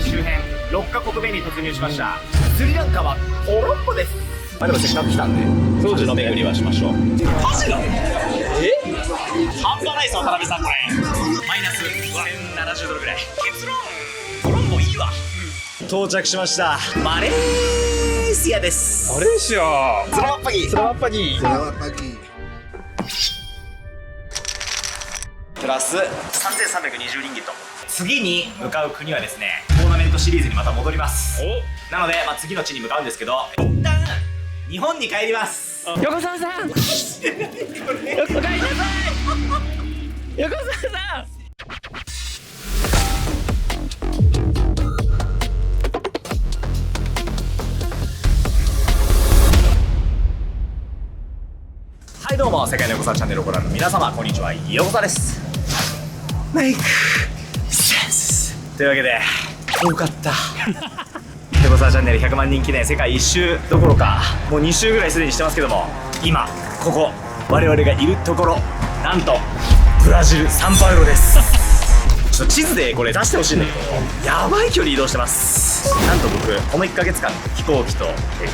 周辺6カ国目に突入しました。スリランカはコロンボです。まあでもせっかく来たんでカジノ巡りはしましょう。カジノ？半端ないぞ渡辺さん、これマイナス1070ドルぐらい。結論コロンボいいわ。到着しました。マレーシアです。マレーシア。スラマッパギー。Selamat pagi。プラス3320リンギット。次に向かう国はですね、トーナメントシリーズにまた戻ります。なので、次の地に向かうんですけど、一旦日本に帰ります。横澤さん。お帰りなさい。横澤さん。はい、どうも世界の横澤チャンネルをご覧の皆様、こんにちは。横澤です。メイクセンスというわけで多かった横澤チャンネル100万人記念世界一周どころかもう2周ぐらいすでにしてますけども、今ここ我々がいるところ、なんとブラジルサンパウロです。ちょっと地図でこれ出してほしいんだけど、やばい距離移動してます。なんと僕この1ヶ月間飛行機と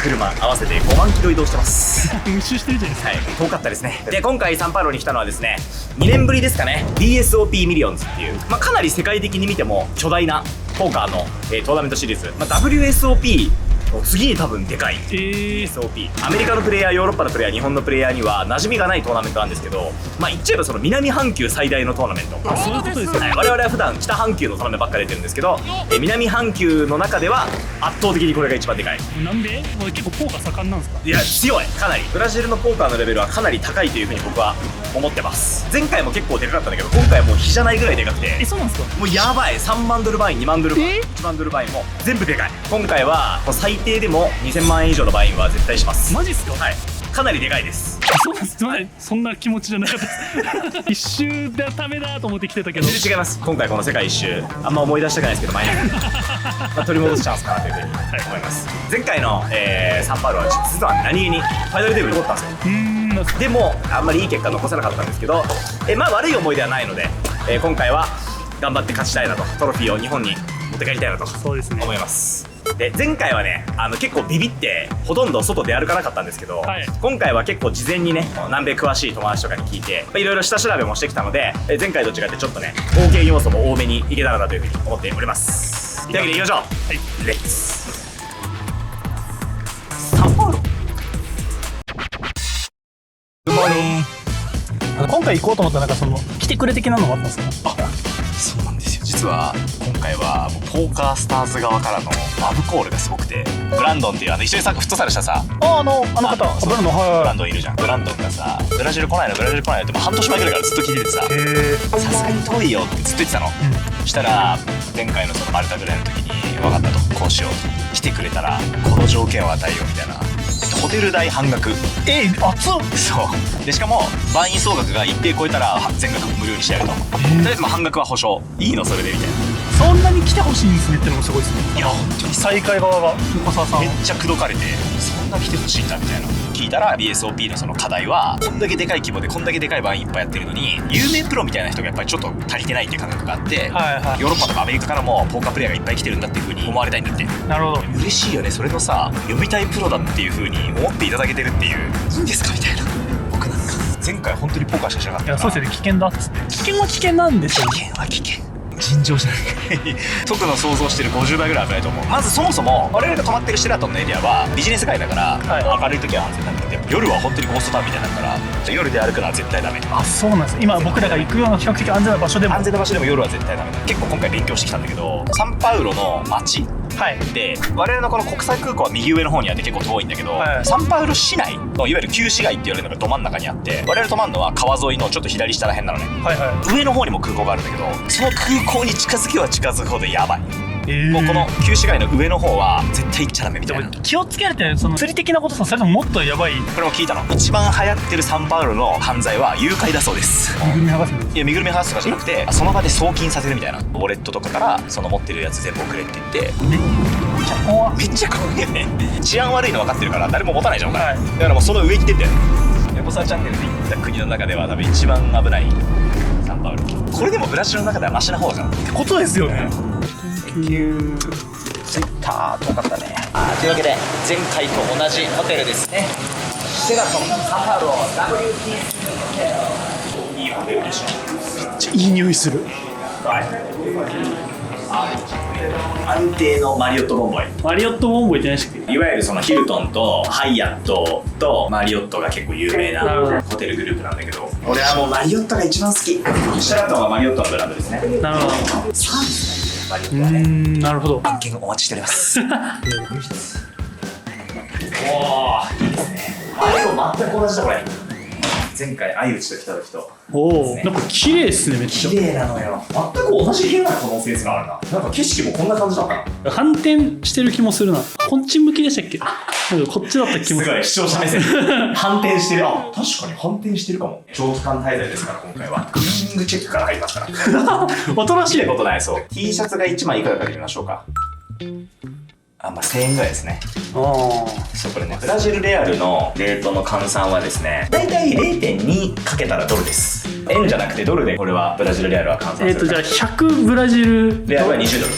車合わせて5万キロ移動してます。一周してるじゃないですか。はい、遠かったですね。で、今回サンパウロに来たのはですね、2年ぶりですかね。 BSOP ミリオンズっていう、かなり世界的に見ても巨大なポーカーの、トーナメントシリーズ、WSOP の次に多分でかい BSOP。アメリカのプレイヤー、ヨーロッパのプレイヤー、日本のプレイヤーには馴染みがないトーナメントなんですけど、言っちゃえばその南半球最大のトーナメント。そういうことですよね。我々は普段北半球のトーナメントばっかり出てるんですけど、南半球の中では圧倒的にこれが一番でかい。なんで？もう結構ポーカー盛んなんですか？いや、強い。かなりブラジルのポーカーのレベルはかなり高いというふうに僕は思ってます。前回も結構でかかったんだけど、今回はもう比じゃないぐらいでかくて、そうなんですか？もうやばい。3万ドルバイン、2万ドルバイン、1万ドルバインも全部でかい。今回は最低でも2000万円以上のバインは絶対します。マジっすか？はい、かなりでかいです。そうなんです。そんな気持ちじゃなかったです。一周でためだと思って来てたけど。全然違います。今回この世界一周あんま思い出したくないですけど、前に取り戻すチャンスかなというふうに思います。前回の、サンパウロは実は何気にファイナルテーブル取ったんですよ。でもあんまりいい結果残せなかったんですけど、悪い思い出はないので、今回は頑張って勝ちたいなと、トロフィーを日本に持って帰りたいなと思います。で、前回はね、結構ビビってほとんど外出歩かなかったんですけど、今回は結構事前にね、南米詳しい友達とかに聞いていろいろ下調べもしてきたので、前回と違ってちょっとね、冒険要素も多めにいけたらなというふうに思っております。というわけでいきましょう。レッツサンパウロ。今回行こうと思ったら来てくれ的なのもあったんですか？そうなんですよ。実は今回はもうポーカースターズ側からのラブコールがすごくて、ブランドンっていう一緒にフットサルしたさ、あの方、ブランドン、ブランドンいるじゃん。ブランドンがさ、ブラジル来ないのブラジル来ないのってもう半年前ぐらいからずっと聞いててさ、さすがに遠いよってずっと言ってたの。そしたら前回のそのマルタぐらいの時に分かったと、こうしよう、来てくれたらこの条件を与えようみたいな。ホテル代半額。熱っ。そうで、しかも万員総額が一定超えたら全額無料にしてやると。とりあえず半額は保証。いいのそれでみたいな。そんなに来てほしいんですねってのもすごいですね。いや本当に再開側が横澤さんめっちゃ口説かれて、そんな来てほしいんだみたいな聞いたら、 BSOP のその課題は、こんだけでかい規模でこんだけでかいバインいっぱいやってるのに、有名プロみたいな人がやっぱりちょっと足りてないっていう感覚があって、ヨーロッパとかアメリカからもポーカープレイヤーがいっぱい来てるんだっていう風に思われたいんだって。なるほど。嬉しいよね。それのさ、呼びたいプロだっていう風に思っていただけてるっていう、いいんですかみたいな。僕なんか前回本当にポーカーしかしなかったから。そうですよね。危険だっつって。危険は危険なんですよ。危険は危険、尋常じゃない僕の想像してる50倍ぐらい危ないと思う。まずそもそも我々が泊まってるシェラトンのエリアはビジネス街だから、明るい時は安全なんだけど、夜は本当にゴーストタウンみたいになるから、夜で歩くのは絶対ダメ。あ、そうなんです。今僕らが行くような比較的安全な場所でも夜は絶対ダメだ。結構今回勉強してきたんだけど、サンパウロの街で、我々のこの国際空港は右上の方にあって結構遠いんだけど、サンパウロ市内のいわゆる旧市街って言われるのがど真ん中にあって、我々泊まるのは川沿いのちょっと左下らへんなのね。上の方にも空港があるんだけど、その空港に近づけば近づくほどやばい。もうこの旧市街の上の方は絶対行っちゃダメみたいな。気をつけられて、その釣り的なことさ、それとももっとやばい。これも聞いたの。一番流行ってるサンパウロの犯罪は誘拐だそうです。身ぐるみ剥がす。いや、身ぐるみ剥がすとかじゃなくて、その場で送金させるみたいな。ウォレットとかからその持ってるやつ全部送れって言って、めっちゃ怖いよね。治安悪いの分かってるから誰も持たないじゃん、だからもうその上に来てんだよ。横澤チャンネルで行った国の中では多分一番危ないサンパウロ。これでもブラジルの中ではマシな方じゃんってことですよね。ツイッター遠かったね。というわけで前回と同じホテルですね。シェラトンサファロ WTC いいホテルでしょ。めっちゃいい匂いする。はい、安定のマリオットボンボイ。マリオットボンボイって何でしたっけ？いわゆるそのヒルトンとハイアットとマリオットが結構有名なホテルグループなんだけど、俺はもうマリオットが一番好き。シェラトンはマリオットのブランドですね。なるほど。サービスがいいね、マリオットはね。なるほど。案件お待ちしておりますおー、いいですね。あれと全く同じだこれ。前回相内と来た時とおお、なんか綺麗っすね、めっちゃ。綺麗なのよ。全く同じ部屋な可能性があるな。なんか景色もこんな感じだったな。反転してる気もするな。こっち向きでしたっけ？なんかこっちだった気もする。すごい視聴者目線反転してる。あ、確かに反転してるかも。長期間滞在ですから今回はクリーニングチェックから入りますから新しいことない。そう T シャツが1枚いくらかで見ましょうか。まあ1000円ぐらいですね。そうこれね、ブラジルレアルのレートの換算はですね、だいたい 0.2 かけたらドルです。円じゃなくてドルでこれはブラジルレアルは換算する。じゃあ100ブラジルレアルは20ドル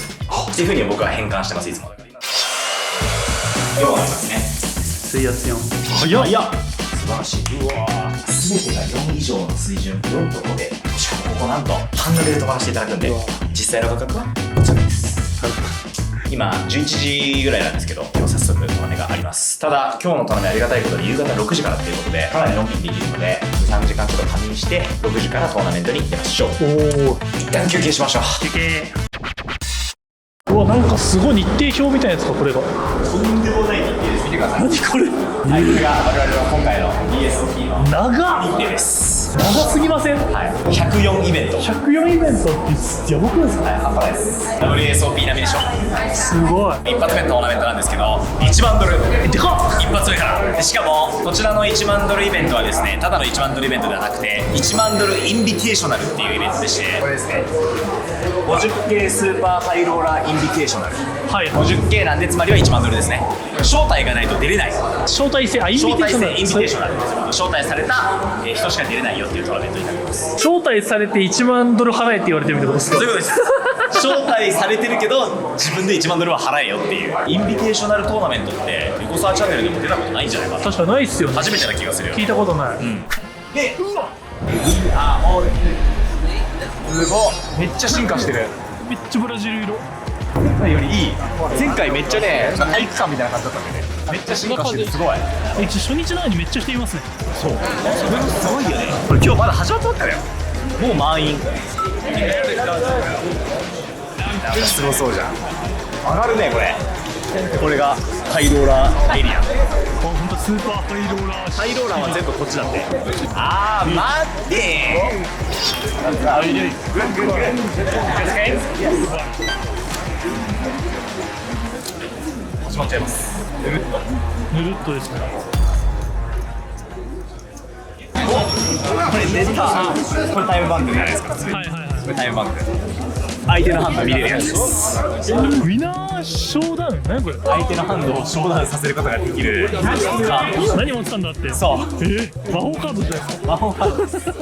っていうふうに僕は変換してます、いつも。だから今4ありますね。水圧4。早っ。素晴らしい。うわー、全てが4以上の水準。4と5で、しかもここなんと半額で飛ばしていただくんで、実際の価格はこちらです。今11時ぐらいなんですけど、今日早速お金があります。ただ今日のトナメありがたいことに夕方6時からっていうことでかなりのんびりできるので、 2,3 時間ちょっと仮眠して6時からトーナメントに出ましょう。おお、一旦休憩しましょう。休憩。うわ、なんかすごい日程表みたいなやつか、これが。とんでもない日程です。見てください。何これ。はい、これが我々の今回の BSOP の長っ。日程です。長すぎません？はい、104イベント。104イベントってやばくないですか？はい、半端ないです。WSOP 並みでしょ。すごい。一発目のトーナメントなんですけど、1万ドル。でかっ。一発目からでしかもこちらの1万ドルイベントはですね、ただの1万ドルイベントではなくて1万ドルインビテーショナルっていうイベントでして、これですね、50K スーパーハイローラーインビテーショナル。はい。 50K なんで、つまりは1万ドルですね。招待がないと出れない。招待制、インビテーショナル。インビテーショナル。招待された人しか出れないよっていうトーナメントになります。招待されて1万ドル払えって言われてるってことですか？そういうことです招待されてるけど自分で1万ドルは払えよっていう。インビテーショナルトーナメントってリコサーチャンネルでも出たことないんじゃないかな。確かないっすよね。初めてな気がするよ。聞いたことない。で、すごい、めっちゃ進化してる。めっちゃブラジル色。前回よりいい。前回めっちゃね、体育館みたいな感じだったんでね、めっちゃ進化してる。すごい。初日なのにめっちゃ人いますね。そう、それもすごいよね。これ今日まだ始まったばっかだよ。もう満員。なんかすごそうじゃん。上がるねこれ。これがハイローラーエリア。本当スーパーハイローラー。ハイローラーは全部こっちだって。あー、待って始まっちゃいます。ぬるっとですね。これ出た。これタイムバンクじゃないですか。はいはいはい。これタイムバンク。相手のハンド見れるやつです。ウィナーショーダウン。何これ。相手のハンドをショーダウンさせることができるカード。何持ってたんだって。そう。魔法カードじゃないですか。魔法カードです。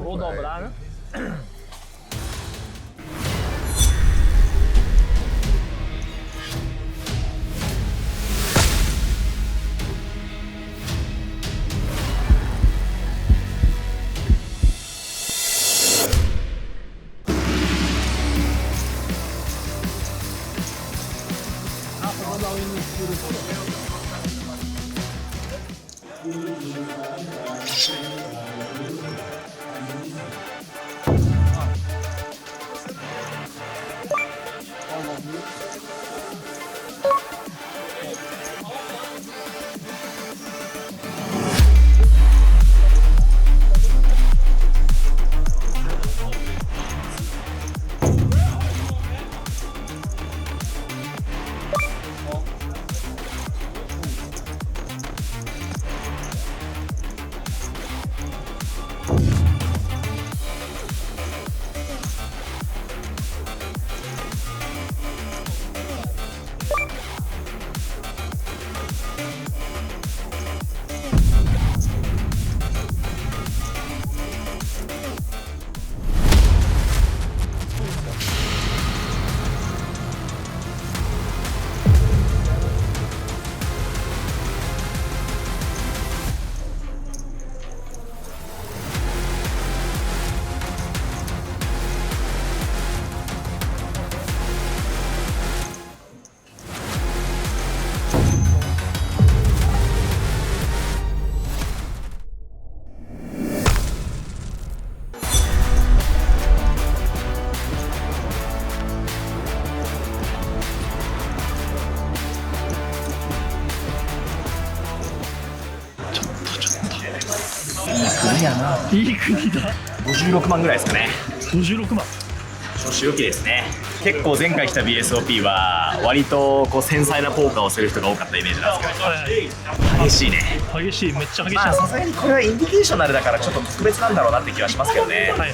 Vou dobrar, né? Vou dar um hino escuro. 何やな。いい国だ。56万ぐらいですかね。56万。調子良きですね。結構前回来た BSOP は割とこう繊細なポーカーをする人が多かったイメージなんですけど、激しいね。激しい、めっちゃ激しい。まあさすがにこれはインディケーショナルだからちょっと特別なんだろうなって気はしますけどね。はいはい。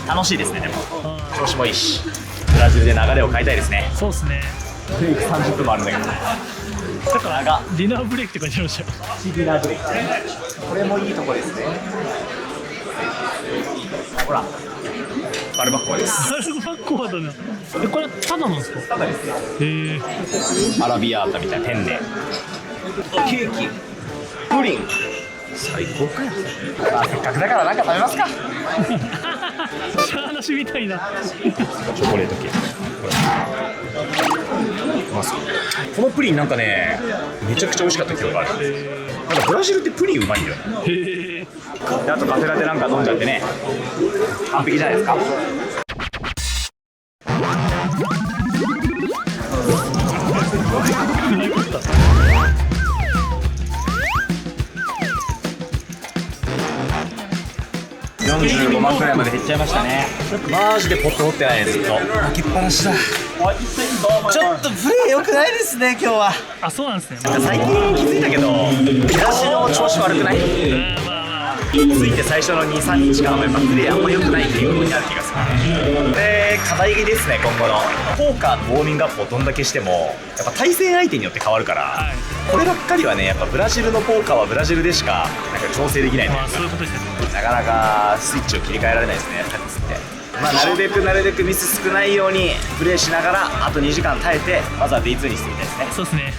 楽しいですね。でも調子もいいし、ブラジルで流れを変えたいですね。そうですね。ブレイク30分もあるんだけど、だからディナーブレイクって書いてありましたよ。ディナーブレイク、これもいいとこですね。ほらバルバッコアです。バルバッコアだな。これただなんですか？ただですよ。へえ。アラビアータみたいなペンネ、ケーキ、プリン、最高かよ。まあせっかくだからなんか食べますか。シャーなしみたいな。チョコレートケーキ、このプリンなんかね、めちゃくちゃ美味しかった記憶がある。なんかブラジルってプリンうまいんだよね。へえ。であとカフェラテなんか飲んじゃってね、完璧じゃないですか。45万くらいまで減っちゃいましたね。マジでポット持ってないです。ずっと開けっぱなしだ。ちょっとプレー良くないですね今日は。あ、そうなんですね。最近気づいたけど出だしの調子悪くない？まあついて最初の 2,3 日間はやっぱプレーあんま良くないっていうことになる気がする。で課題ですね、今後のポーカーのウォーミングアップをどんだけしてもやっぱ対戦相手によって変わるから、はい、こればっかりはねやっぱブラジルのポーカーはブラジルでしかなんか調整できないというか、まあそういうことですね。なかなかスイッチを切り替えられないですね、タッチって。まあなるべくミス少ないようにプレーしながらあと2時間耐えてまずは D2 にしてみたいですね。そうですね。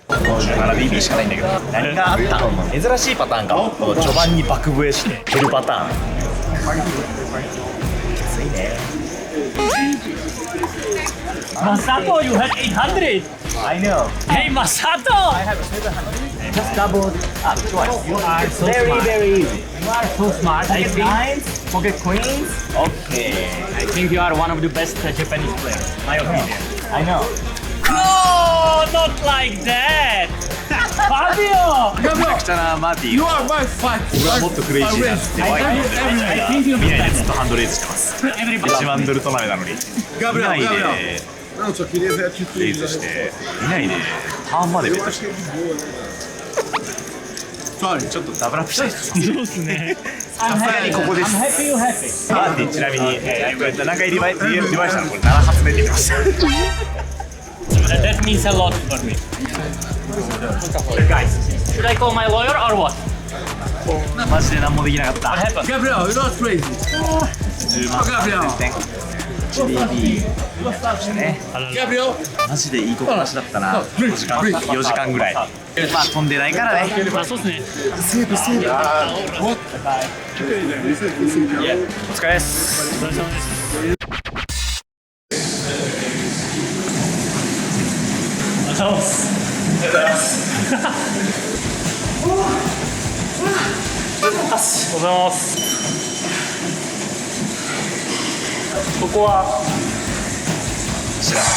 57BB しかないんだけど、何があったの？珍しいパターンかも。この序盤に爆笛して減るパターン。きついね。Masato, you had 800. I know. Hey, Masato. I have 700. Just doubled up twice. You are so Very, smart. very easy. You are so smart. I Pocket think. nines, pocket queens. Okay. I think you are one of the best Japanese players. My opinion. I know. No, not like that. Fabio. めちゃくちゃなマーティー。 You are my fight. 僕はもっとクレイジーなんですって。ワイン飲んで I think you 見ない beat でずっ that. とハンドレイズしてます。 Everybody. 1万ドル隣なのに。見ないで Não, só queria ver a レイ atitude ズ da して見ないでターンまでベットして Sorry. ちょっとダブルアップしたいです。そうですね。さすがにここです。 I'm happy you happy. マーティーちなみに、これ何回リバイしたの？これ7発目って言ってました。 That means a lot for me. Guys, should I call my lawyer or what? マジで何もできなかった。 What happened? Gabriel, you're not crazy. 10万Gabriel. 1DB ね。 Gabriel. マジでいい子話だったな。4時間ぐらい。まあ飛んでないからね。まあそうですね。セーブセーブ。 What? お疲れです。お疲れ様です。お疲れ様です。お疲れ様です。ここは知らない。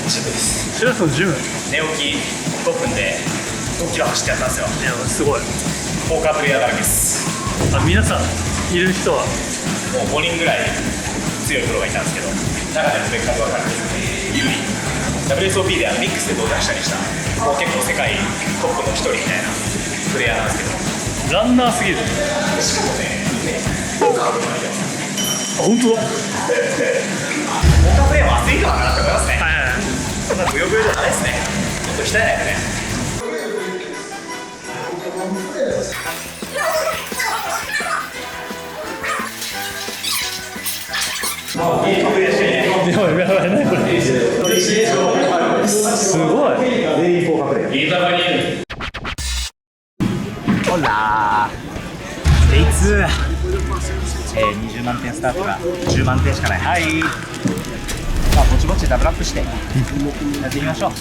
ジムです。シラスのジム。寝起き5分で5キロ走ってやったんですよ。いやすごい。ポーカープレイヤーだらけです。あ、皆さんいる人はもう5人ぐらい強いプロがいたんですけど、中でも別格分かるんです有利。WSOP ではミックスで同時したりしたもう結構世界トップの一人みたいなプレイヤーなんですけど、ランナーすぎる。しかもね、ポーカーの前ではあ、本当だ。ポーカープレイヤーも熱いのかなって思いますね。はいはいはい。そんなブヨブヨじゃないですね。もっと鍛えないとね。やばいやばい何これすごいレインボー隠れほらーデイ2、20万点スタートが10万点しかない。はい、まあぼちぼちダブルアップしてやっていきましょう。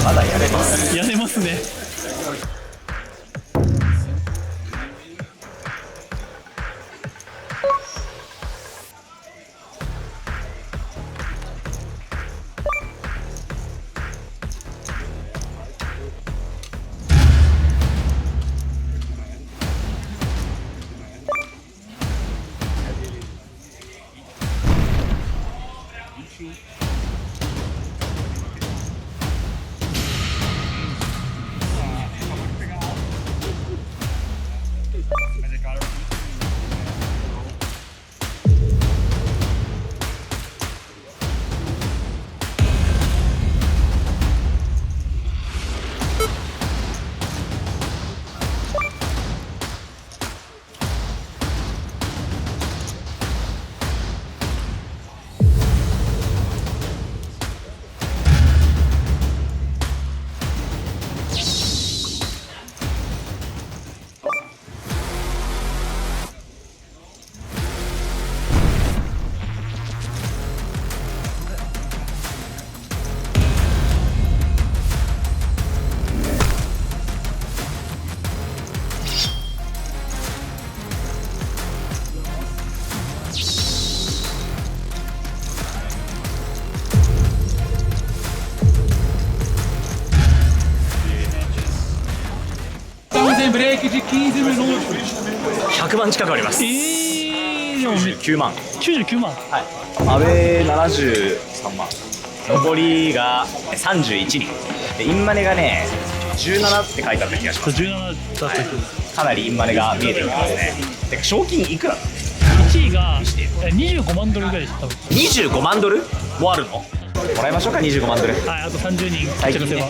まだやれます。やれますね。Em break de 15 minutos. 100万近くあります。でも9万。 99万。はい。阿部73万。残りが31人。でインマネがね17って書いてあった気がします。 17だったけど、かなりインマネが見えてきてますね。で賞金いくら1位が25万ドルぐらいでした多分。？25万ドルもあるの？もらいましょうか25万ドル。はい、あと30人最近ね着せば。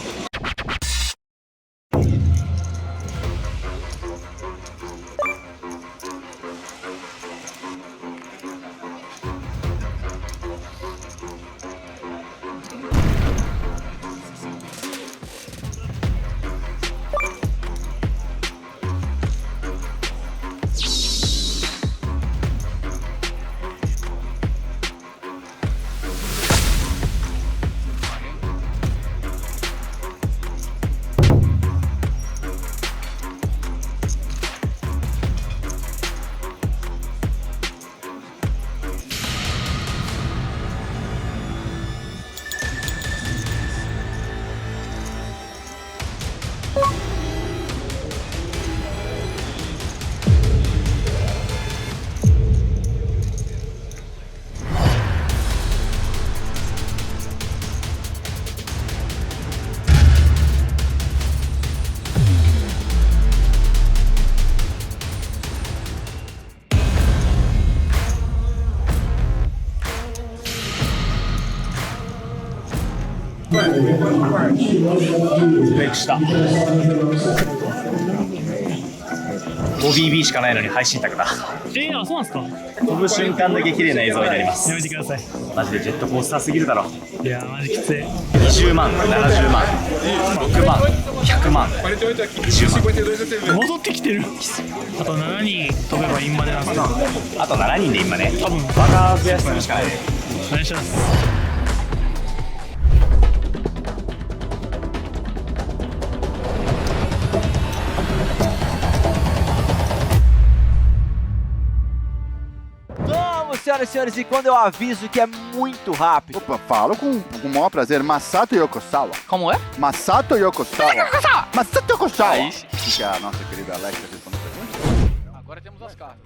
ブレイクした。ボビー B しかないのに配信卓だ。あ、そうなんすか。飛ぶ瞬間だけ綺麗な映像になります。やめてください。マジでジェットコースターすぎるだろ。いやマジきつい。20万、70万、6万、100万、10万。戻ってきてる。あと7人飛べばインマでなんですけど。あと7人で今ね、多分バカ増やするしかない。お願いします。Senhoras e senhores, e quando eu aviso que é muito rápido. Opa, falo com o maior prazer. Masato Yokosawa. Como é? Masato Yokosawa. Masato Yokosawa. Aí. O que a nossa querida Alexa respondeu a pergunta? Agora temos as cartas.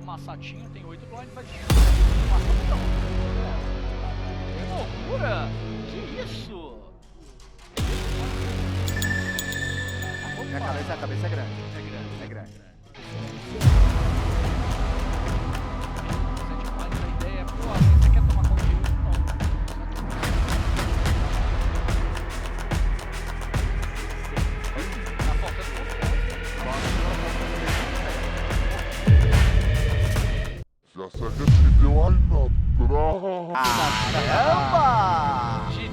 O Massatinho tem 8 blind faz. Que loucura! Que isso? A cabeça é grande. É grande. A ideia é, pô, você quer tomar conta de não. Tá faltando Caramba!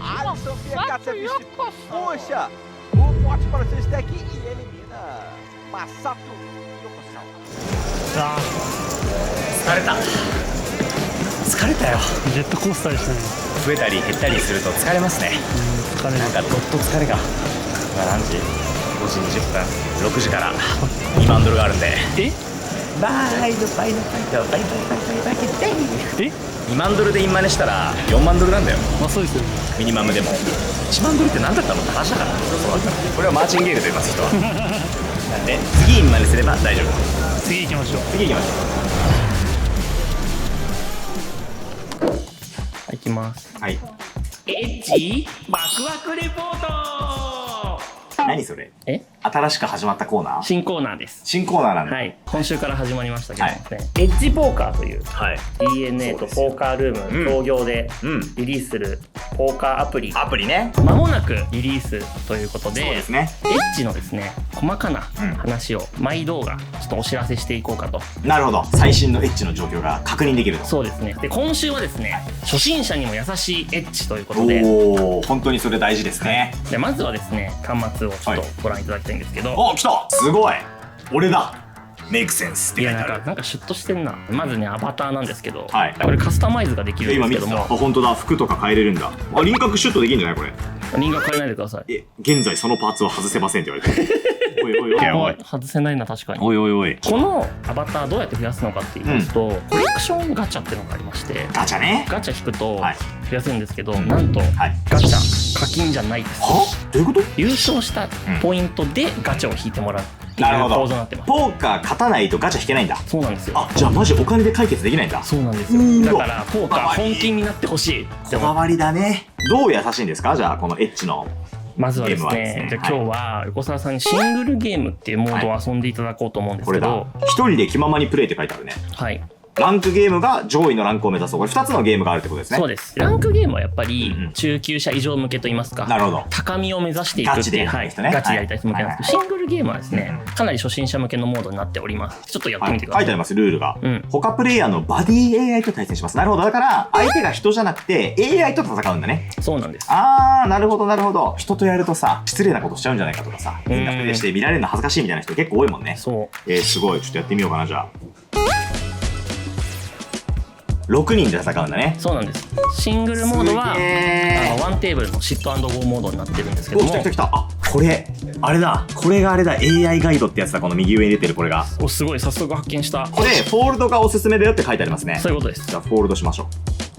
Alisson Fiacatevich puxa o pote para o seu stack e elimina Masato Yokosawa. あ疲れた。疲れたよ。ー、ジェットコースターでしたね。増えたり減ったりすると疲れますね。疲れる。なんかどっと疲れが。今何時 ?5 時20分。6時から2万ドルがあるんで。えバイのバイのバイのバイバイバイバイバイバイえ2万ドルでインマネしたら4万ドルなんだよ。まあそうですよね。ミニマムでも1万ドルって何だったのって話だから。これはマーチンゲームと言います人は。なんで次インマネすれば大丈夫。次行きましょう。次行きましょ行きます。う。はい。エッチワクワクレポート。何それ？え？新しく始まったコーナー？新コーナーです。新コーナーなんだ。はい。今週から始まりましたけどですね、エッジポーカーというはい。 DNA とポーカールーム協業でうん。リリースするポーカーアプリ、アプリね。まもなくリリースということで、そうですね。エッジのですね細かな話を毎動画ちょっとお知らせしていこうかと。なるほど。最新のエッジの状況が確認できると。そうですね。で今週はですね初心者にも優しいエッジということで、おお、本当にそれ大事ですね。でまずはですね端末をちょっとご覧いただきたいんですけど、お、来た。すごい。俺だ。メイクセンスっていや書いてある。なんかシュッとしてんな。まずねアバターなんですけど、はいこれカスタマイズができるん今見てた。あ、ですけども、本当だ。服とか変えれるんだ。あ、輪郭シュッとできるんじゃないこれ。輪郭変えないでください。現在そのパーツは外せませんって言われてる。おいおいおいおい。外せないな確かに。おいおいおい。このアバターどうやって増やすのかって言いますと、コレクションガチャっていうのがありまして、ガチャね。ガチャ引くとはい増やせるんですけど、なんとはい。ガチャ課金じゃないです。は？どういうこと？優勝したポイントでガチャを引いてもらうっていうなるほど構造になってます。ポーカー勝たないとガチャ引けないんだ。そうなんですよ。あ、じゃあマジお金で解決できないんだ。そうなんですよ。だからポーカー本気になってほしいって思う。こだわりだね。どう優しいんですか？じゃあこのエッジの。まずはですゲームはですね、ねじゃあ今日は横澤さんにシングルゲームっていうモードを遊んでいただこうと思うんですこれだけど、。一人で気ままにプレイって書いてあるね。はい。ランクゲームが上位のランクを目指す。これ2つのゲームがあるってことですね。そうです。ランクゲームはやっぱりうんうん中級者以上向けと言いますか、なるほど。高みを目指していくっていう、ガチでやりたい人ねガチでやりたい人向けなんですけど、はいシングルゲームはですね、かなり初心者向けのモードになっております。ちょっとやってはい、みてください。書いてありますルールが、うん他プレイヤーのバディ AI と対戦します。なるほど。だから相手が人じゃなくて AI と戦うんだね。そうなんです。あー、なるほどなるほど。人とやるとさ、失礼なことしちゃうんじゃないかとかさ、みんなプレイして見られるの恥ずかしいみたいな人結構多いもんね。そう。すごい。ちょっとやってみようかな、じゃあ。6人で戦うんだね。そうなんです。シングルモードはすげーワンテーブルのシット&ゴーモードになってるんですけお、ども来た来た来た。あ、これ、あれだ。これがあれだ。AI ガイドってやつだ。この右上に出てるこれが。おすごい早速発見した。これ、フォールドがおすすめだよって書いてありますね。そういうことです。じゃあ、フォールドしましょ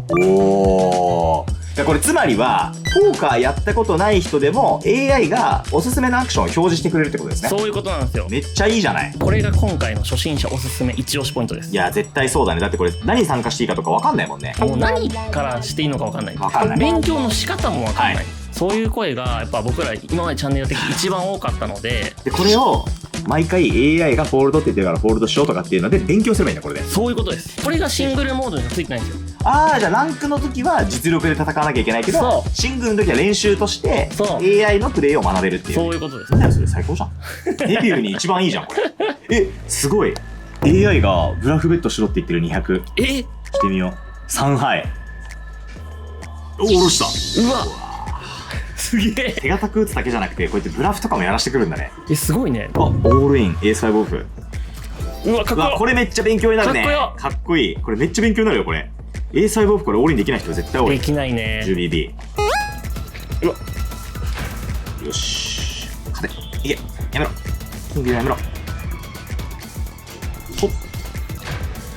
う。おー。じゃあこれつまりは、ポーカーやったことない人でも AI がおすすめのアクションを表示してくれるってことですね。そういうことなんですよ。めっちゃいいじゃない。これが今回の初心者おすすめ一押しポイントです。いや、絶対そうだね。だってこれ何参加していいかとかわかんないもんね。もう何からしていいのか分かんない。わかんない勉強の仕方も分かんない。はいそういう声がやっぱ僕ら今までチャンネル的に一番多かったので、で、これを毎回 AI がフォールドって言ってるからフォールドしようとかっていうので勉強すればいいんだこれで。そういうことです。これがシングルモードにはついてないんですよ。ああ、じゃあランクの時は実力で戦わなきゃいけないけどそうシングルの時は練習としてそう AI のプレイを学べるっていう。そういうことです。なんだよそれ、最高じゃん。デビューに一番いいじゃんこれ。すごい。 AI がブラフベットしろって言ってる。200してみよう。3杯おろした。うわすげえ。手堅く打つだけじゃなくてこうやってブラフとかもやらしてくるんだね。すごいね。あ、オールインエース5オフ。うわかっこよ。うわ、これめっちゃ勉強になるね。かっこよ。かっこいい。これめっちゃ勉強になるよこれ。エース5オフこれオールインできない人絶対多い。できないね。 10BB。 うわ、よし勝ていけ。やめろキングやめろ。ほ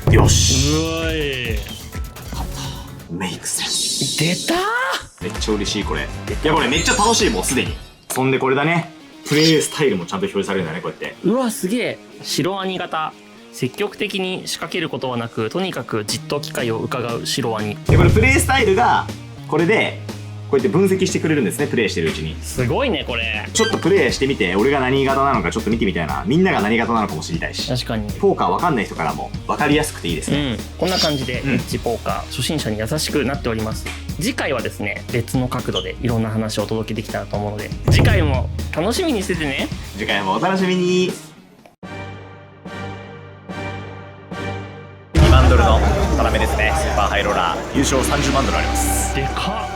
っ、よしうわい。メイクセンス。出ためっちゃ嬉しいこれ。いやこれめっちゃ楽しいもうすでに。そんでこれだね、プレイスタイルもちゃんと表示されるんだねこうやって。ー。うわすげえ。白ワニ型。積極的に仕掛けることはなく、とにかくじっと機会を伺う白ワニ。でこれプレイスタイルがこれでこうやって分析してくれるんですね、プレイしてるうちに。すごいねこれ。ちょっとプレイしてみて俺が何型なのかちょっと見てみたいな。みんなが何型なのかも知りたいし、確かに。ポーカーわかんない人からも分かりやすくていいですね。こんな感じでうんエッジポーカー初心者に優しくなっております。次回はですね、別の角度でいろんな話をお届けできたらと思うので、次回も楽しみにしててね。次回もお楽しみに。2万ドルのタラメですね。スーパーハイローラー優勝30万ドルあります。でかっ。